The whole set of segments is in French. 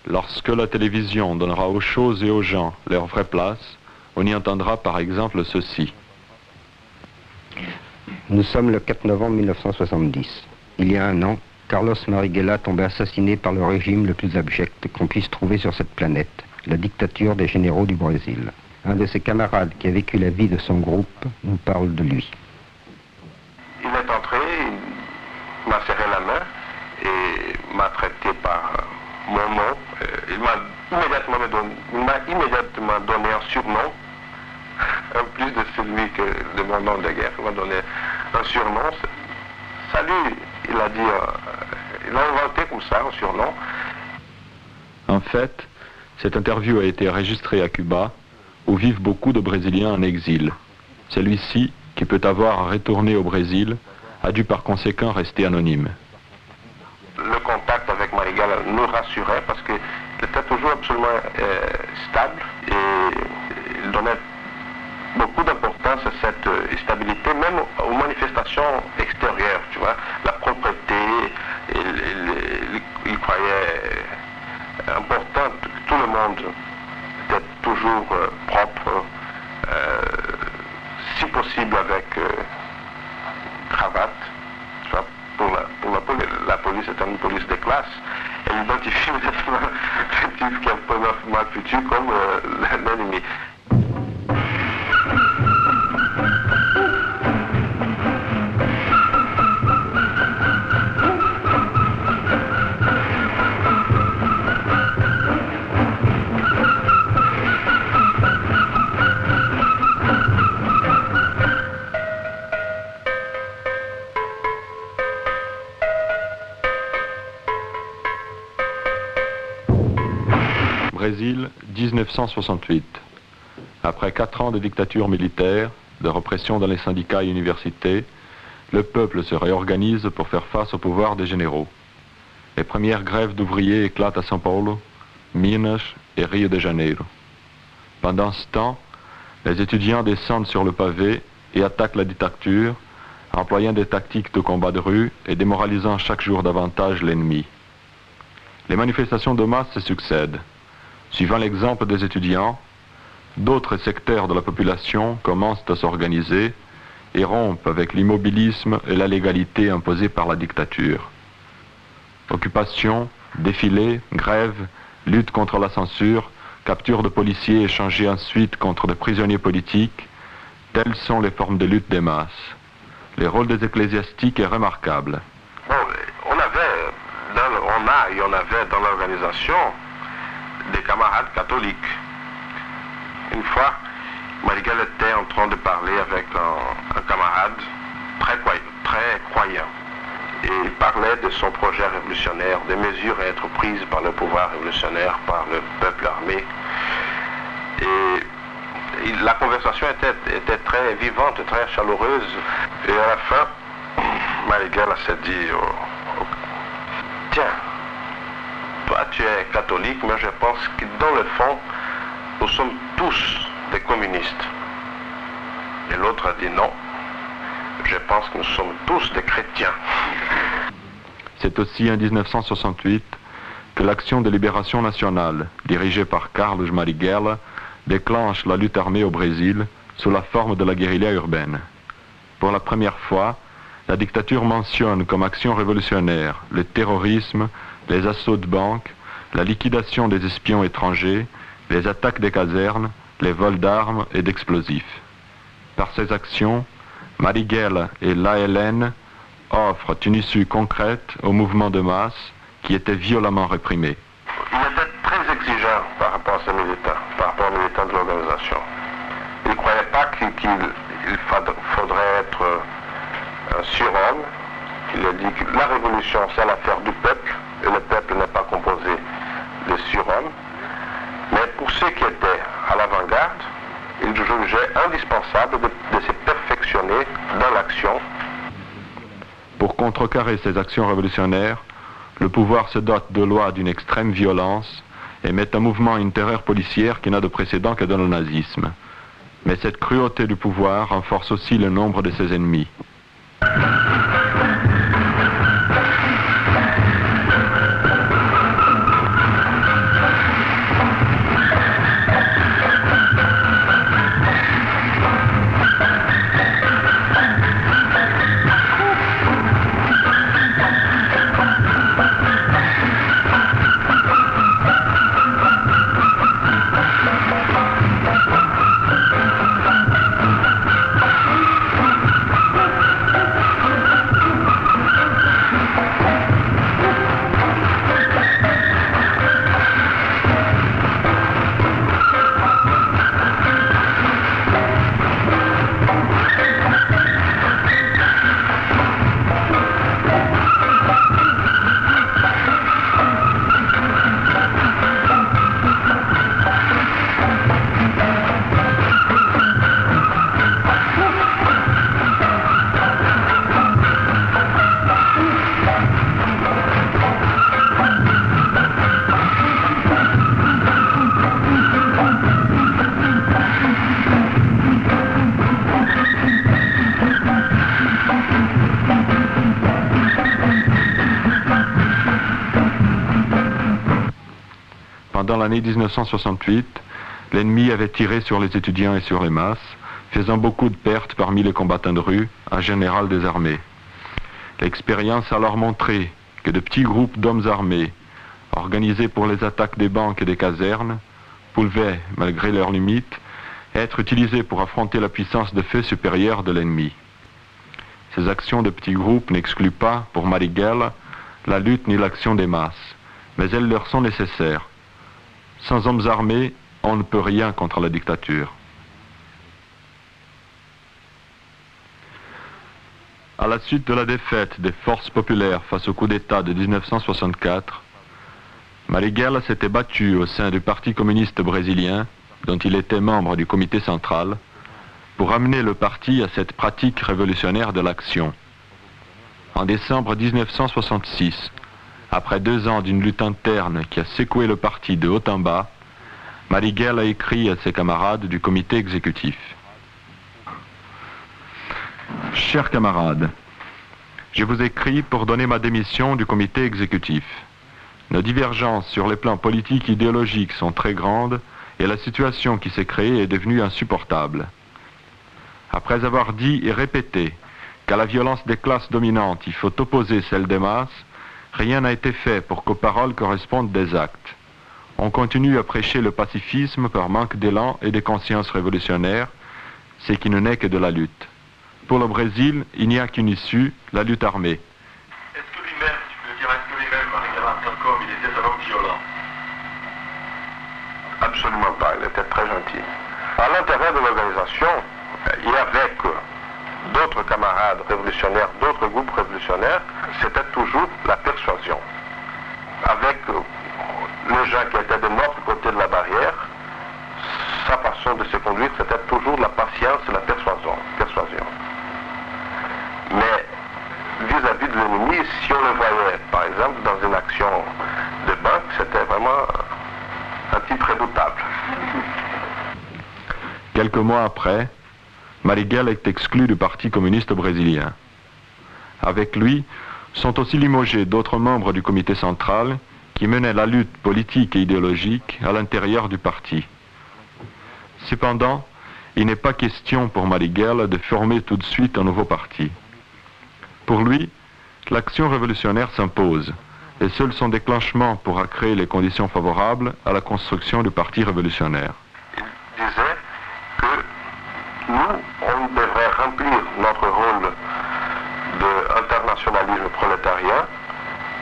Lorsque la télévision donnera aux choses et aux gens leur vraie place, on y entendra par exemple ceci. Nous sommes le 4 novembre 1970. Il y a un an, Carlos Marighella tombait assassiné par le régime le plus abject qu'on puisse trouver sur cette planète, la dictature des généraux du Brésil. Un de ses camarades qui a vécu la vie de son groupe nous parle de lui. Il est entré, il m'a serré la main et m'a traité par mon nom. Il m'a immédiatement donné un surnom, en plus de celui de mon nom de guerre. Il m'a donné un surnom. Salut, il a dit, il a inventé comme ça un surnom. En fait, cette interview a été enregistrée à Cuba, où vivent beaucoup de Brésiliens en exil. Celui-ci, qui peut avoir à retourner au Brésil, a dû par conséquent rester anonyme. Le contact avec Marighella nous rassurait parce qu'il était toujours absolument stable et il donnait beaucoup d'importance à cette stabilité, même aux manifestations extérieures, tu vois, la propreté, il croyait important que tout le monde était toujours propre, si possible avec cravate. Tu vois, la police est une police de classe. Elle identifie immédiatement le type qui est un peu mal foutu comme l'ennemi. Brésil, 1968. Après 4 ans de dictature militaire, de répression dans les syndicats et universités, le peuple se réorganise pour faire face au pouvoir des généraux. Les premières grèves d'ouvriers éclatent à São Paulo, Minas et Rio de Janeiro. Pendant ce temps, les étudiants descendent sur le pavé et attaquent la dictature, employant des tactiques de combat de rue et démoralisant chaque jour davantage l'ennemi. Les manifestations de masse se succèdent. Suivant l'exemple des étudiants, d'autres secteurs de la population commencent à s'organiser et rompent avec l'immobilisme et la légalité imposée par la dictature. Occupation, défilés, grèves, lutte contre la censure, capture de policiers échangés ensuite contre des prisonniers politiques, telles sont les formes de lutte des masses. Le rôle des ecclésiastiques est remarquable. Bon, on avait dans l'organisation des camarades catholiques. Une fois, Marighella était en train de parler avec un camarade très croyant. Et il parlait de son projet révolutionnaire, des mesures à être prises par le pouvoir révolutionnaire, par le peuple armé. Et la conversation était très vivante, très chaleureuse. Et à la fin, Marighella s'est dit, tiens, toi tu es catholique, mais je pense que dans le fond, nous sommes tous des communistes. Et l'autre a dit non, je pense que nous sommes tous des chrétiens. C'est aussi en 1968 que l'Action de libération nationale, dirigée par Carlos Marighella, déclenche la lutte armée au Brésil sous la forme de la guérilla urbaine. Pour la première fois, la dictature mentionne comme action révolutionnaire le terrorisme, les assauts de banques, la liquidation des espions étrangers, les attaques des casernes, les vols d'armes et d'explosifs. Par ces actions, Marighella et l'ALN offrent une issue concrète au mouvement de masse qui était violemment réprimé. Il était très exigeant par rapport à ses militants, par rapport aux militants de l'organisation. Il ne croyait pas qu'il faudrait être un surhomme. Il a dit que la révolution, c'est l'affaire du peuple, et le peuple n'est pas composé de surhommes. Mais pour ceux qui étaient à l'avant-garde, il jugeait indispensable de se perfectionner dans l'action. Pour contrecarrer ces actions révolutionnaires, le pouvoir se dote de lois d'une extrême violence et met en mouvement une terreur policière qui n'a de précédent que dans le nazisme. Mais cette cruauté du pouvoir renforce aussi le nombre de ses ennemis. Pendant l'année 1968, l'ennemi avait tiré sur les étudiants et sur les masses, faisant beaucoup de pertes parmi les combattants de rue, en général des armées. L'expérience a alors montré que de petits groupes d'hommes armés, organisés pour les attaques des banques et des casernes, pouvaient, malgré leurs limites, être utilisés pour affronter la puissance de feu supérieure de l'ennemi. Ces actions de petits groupes n'excluent pas, pour Marighella, la lutte ni l'action des masses, mais elles leur sont nécessaires. Sans hommes armés, on ne peut rien contre la dictature. À la suite de la défaite des forces populaires face au coup d'État de 1964, Marighella s'était battu au sein du Parti communiste brésilien, dont il était membre du comité central, pour amener le parti à cette pratique révolutionnaire de l'action. En décembre 1966, après 2 ans d'une lutte interne qui a secoué le parti de haut en bas, Marighella a écrit à ses camarades du comité exécutif. Chers camarades, je vous écris pour donner ma démission du comité exécutif. Nos divergences sur les plans politiques et idéologiques sont très grandes et la situation qui s'est créée est devenue insupportable. Après avoir dit et répété qu'à la violence des classes dominantes il faut opposer celle des masses, rien n'a été fait pour qu'aux paroles correspondent des actes. On continue à prêcher le pacifisme par manque d'élan et de conscience révolutionnaire, ce qui ne n'est que de la lutte. Pour le Brésil, il n'y a qu'une issue, la lutte armée. Est-ce que lui-même, tu peux dire, est-ce que lui-même, Marighella, comme il était un homme violent? Absolument pas, il était très gentil. À l'intérieur de l'organisation, et avec d'autres camarades révolutionnaires, d'autres groupes révolutionnaires, c'était toujours la persuasion. Avec les gens qui étaient de notre côté de la barrière, sa façon de se conduire, c'était toujours la patience et la persuasion. Mais vis-à-vis de l'ennemi, si on le voyait, par exemple, dans une action de banque, c'était vraiment un type redoutable. Quelques mois après, Marighella est exclu du Parti communiste brésilien. Avec lui sont aussi limogés d'autres membres du comité central qui menaient la lutte politique et idéologique à l'intérieur du parti. Cependant, il n'est pas question pour Marighella de former tout de suite un nouveau parti. Pour lui, l'action révolutionnaire s'impose et seul son déclenchement pourra créer les conditions favorables à la construction du parti révolutionnaire. Il disait que nous, on devrait remplir notre rôle d'internationalisme prolétarien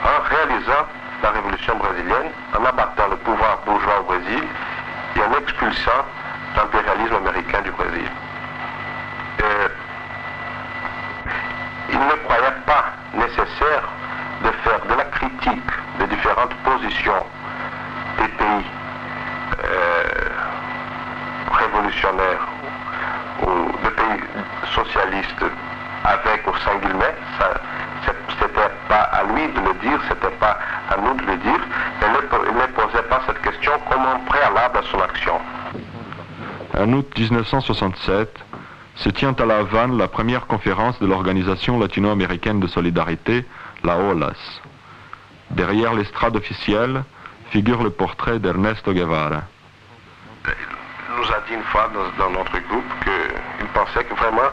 en réalisant la révolution brésilienne, en abattant le pouvoir bourgeois au Brésil et en expulsant l'impérialisme américain du Brésil. Il ne croyait pas nécessaire de faire de la critique des différentes positions des pays révolutionnaires ou des pays socialistes avec ou sans guillemets. C'était pas à lui de le dire, c'était pas préalable à son action. En août 1967, se tient à La Havane la première conférence de l'Organisation latino-américaine de solidarité, la OLAS. Derrière l'estrade officielle figure le portrait d'Ernesto Guevara. Il nous a dit une fois dans notre groupe qu'il pensait que vraiment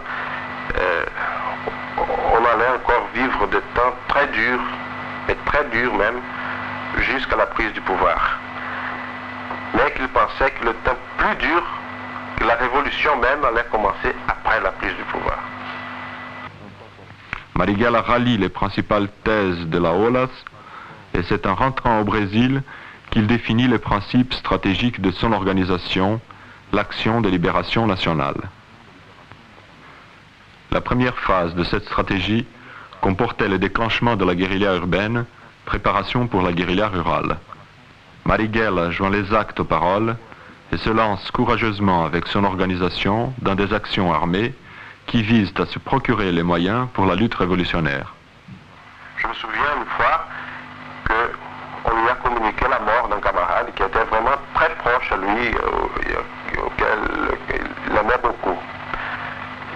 on allait encore vivre des temps très durs, et très durs même, jusqu'à la prise du pouvoir. Mais qu'il pensait que le temps plus dur, que la révolution même allait commencer après la prise du pouvoir. Marighella rallie les principales thèses de la OLAS et c'est en rentrant au Brésil qu'il définit les principes stratégiques de son organisation, l'Action de libération nationale. La première phase de cette stratégie comportait le déclenchement de la guérilla urbaine, préparation pour la guérilla rurale. Marighella joint les actes aux paroles et se lance courageusement avec son organisation dans des actions armées qui visent à se procurer les moyens pour la lutte révolutionnaire. Je me souviens une fois qu'on lui a communiqué la mort d'un camarade qui était vraiment très proche à lui, auquel il aimait beaucoup,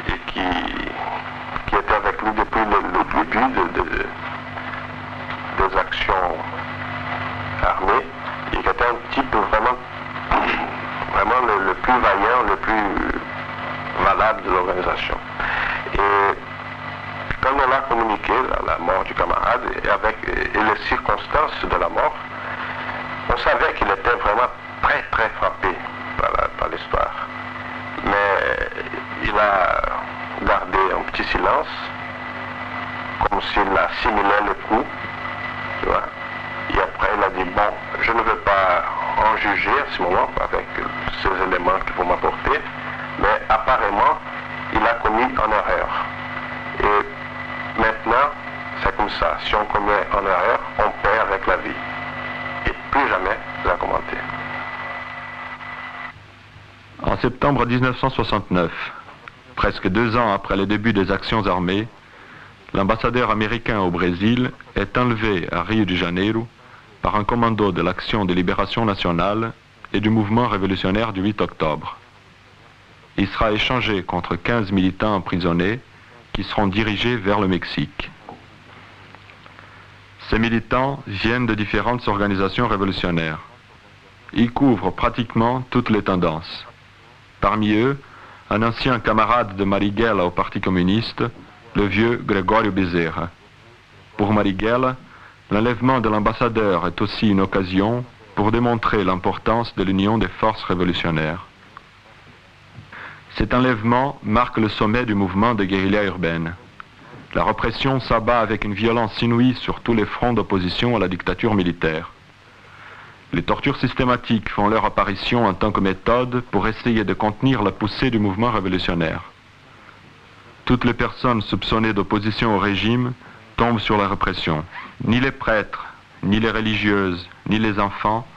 et qui était avec lui depuis le début des actions armées, et qui était un type vraiment le plus vaillant, le plus valable de l'organisation. Et quand on a communiqué la mort du camarade et les circonstances de la mort, on savait qu'il était vraiment très très frappé par l'histoire. Mais il a gardé un petit silence, comme s'il assimilait le coup, tu vois. Et après il a dit, bon, je ne veux pas en juger à ce moment avec ces éléments qu'il faut m'apporter, mais apparemment il a commis une erreur. Et maintenant, c'est comme ça. Si on commet une erreur, on paie avec la vie. Et plus jamais la commenter. En septembre 1969, presque 2 ans après le début des actions armées, l'ambassadeur américain au Brésil est enlevé à Rio de Janeiro par un commando de l'Action de libération nationale et du mouvement révolutionnaire du 8 octobre. Il sera échangé contre 15 militants emprisonnés qui seront dirigés vers le Mexique. Ces militants viennent de différentes organisations révolutionnaires. Ils couvrent pratiquement toutes les tendances. Parmi eux, un ancien camarade de Marighella au Parti communiste, le vieux Gregório Bezerra. Pour Marighella, l'enlèvement de l'ambassadeur est aussi une occasion pour démontrer l'importance de l'union des forces révolutionnaires. Cet enlèvement marque le sommet du mouvement de guérilla urbaine. La répression s'abat avec une violence inouïe sur tous les fronts d'opposition à la dictature militaire. Les tortures systématiques font leur apparition en tant que méthode pour essayer de contenir la poussée du mouvement révolutionnaire. Toutes les personnes soupçonnées d'opposition au régime tombent sur la répression. Ni les prêtres, ni les religieuses, ni les enfants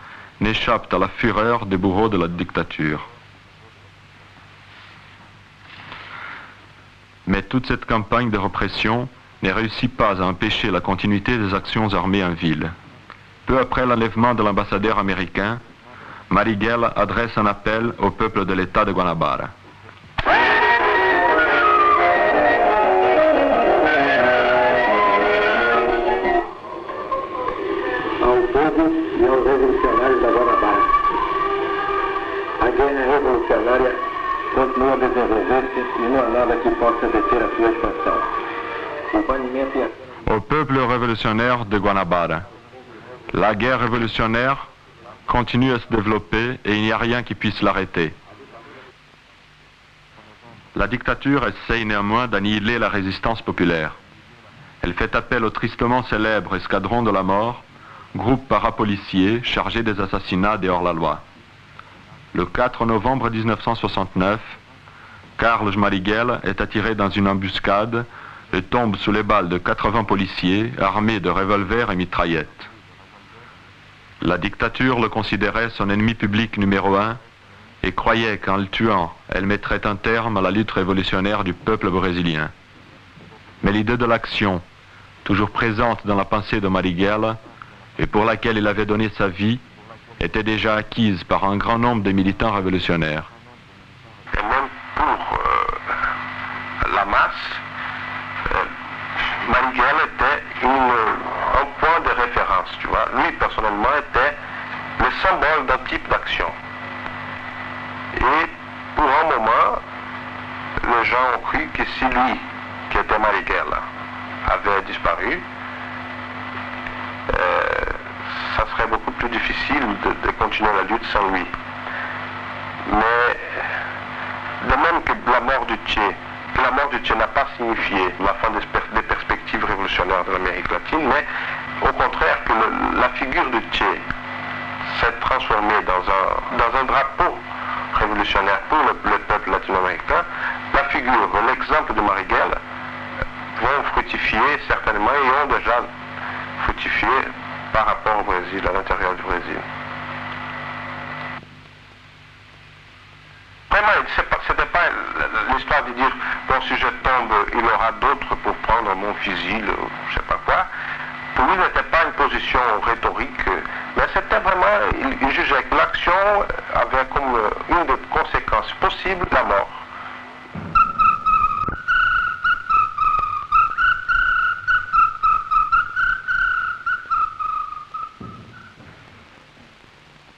n'échappent à la fureur des bourreaux de la dictature. Mais toute cette campagne de répression ne réussit pas à empêcher la continuité des actions armées en ville. Peu après l'enlèvement de l'ambassadeur américain, Marighella adresse un appel au peuple de l'État de Guanabara. Ao povo e aos revolucionários da Guanabara. A guerra revolucionária continua a desenvolver-se e não há nada que possa deter a sua expansão. O banimento e a... Au peuple révolutionnaire de Guanabara. La guerre révolutionnaire continue à se développer et il n'y a rien qui puisse l'arrêter. La dictature essaye néanmoins d'annihiler la résistance populaire. Elle fait appel au tristement célèbre escadron de la mort, groupe parapolicier chargé des assassinats et hors-la-loi. Le 4 novembre 1969, Carlos Marighella est attiré dans une embuscade et tombe sous les balles de 80 policiers armés de revolvers et mitraillettes. La dictature le considérait son ennemi public numéro 1 et croyait qu'en le tuant, elle mettrait un terme à la lutte révolutionnaire du peuple brésilien. Mais l'idée de l'action, toujours présente dans la pensée de Marighella et pour laquelle il avait donné sa vie, était déjà acquise par un grand nombre de militants révolutionnaires. Et même pour la masse, Marighella était un point de référence, tu vois. Lui, personnellement, était le symbole d'un type d'action. Et pour un moment, les gens ont cru que si lui, qui était Marighella, avait disparu, ça serait beaucoup plus difficile de continuer la lutte sans lui. Mais de même que la mort du Che n'a pas signifié la fin des perspectives révolutionnaires de l'Amérique latine, mais au contraire que la figure de Che s'est transformée dans un drapeau révolutionnaire pour le peuple latino-américain, la figure, l'exemple de Marighella vont fructifier certainement et ont déjà fructifié par rapport au Brésil, à l'intérieur du Brésil. Vraiment, c'était pas l'histoire de dire, bon, si je tombe, il y aura d'autres pour prendre mon fusil, je sais pas quoi. Pour lui, n'était pas une position rhétorique, mais c'était vraiment, il jugeait que l'action avait comme une des conséquences possibles la mort.